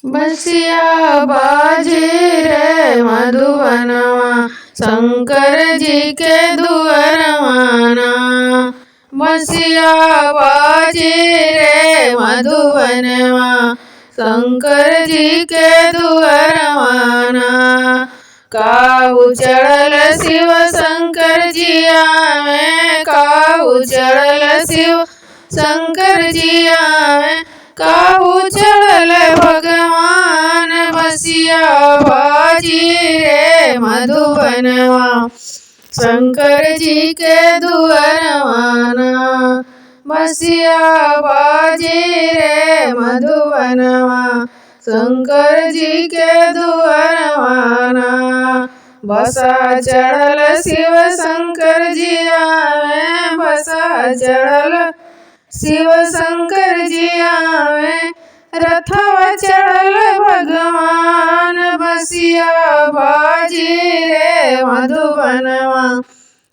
बसिया बाजे रे मधुबनवा शंकर जी के दुअरवाना। बसिया बाजे रे मधुबनवा शंकर जी के दुअरवाना। काहू चढ़ल शिव शंकर जिया में, काहू चढ़ल शिव शंकर जिया में, काहू चढ़ल भगवान। बसिया बाजी रे मधुबनवा शंकर जी के दुअरवाना। बसिया बाजी रे मधुबनवा शंकर जी के दुअरवाना। बसा चढ़ल शिव शंकर जिया में, बसा चढ़ल शिव शंकर जिया में, रथवा चढ़ल भगवान। बसिया बाजी रे मधुबनवा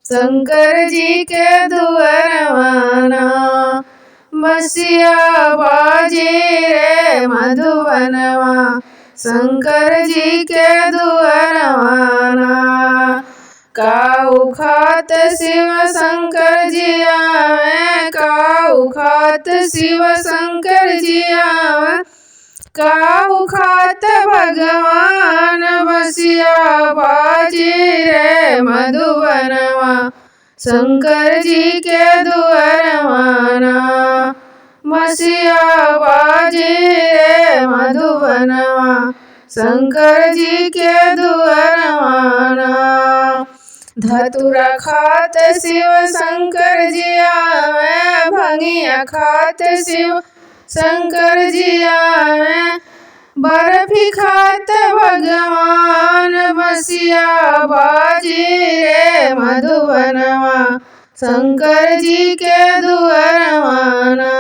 शंकर जी के दुअरवाना। बसिया बाजी रे मधुबनवा शंकर जी के दुअरवाना। काहू खात शिव शंकर जिया में, काहू खात शिव शंकर जिया में, काहू खात भगवान। बसिया बाजी रे मधुबनवा शंकर जी के दुअरवाना। बसिया बाजी रे मधुबनवा शंकर जी के दुअरवाना। धतुरा खात शिव शंकर जिया में, भंगिया खात शिव शंकर जिया में, बर्फी खात भगवान। बसिया बाजी रे मधुबनवा शंकर जी के दुअरवाना।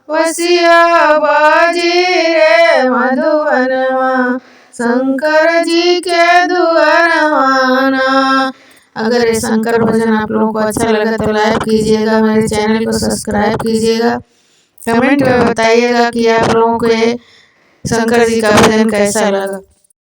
बसिया बाजी रे मधुबनवा शंकर जी के दुअरवाना। अगर ये शंकर भजन आप लोगों को अच्छा लगा तो लाइक कीजिएगा, मेरे चैनल को सब्सक्राइब कीजिएगा, कमेंट में बताइएगा कि आप लोगों को ये शंकर जी का भजन कैसा लगा।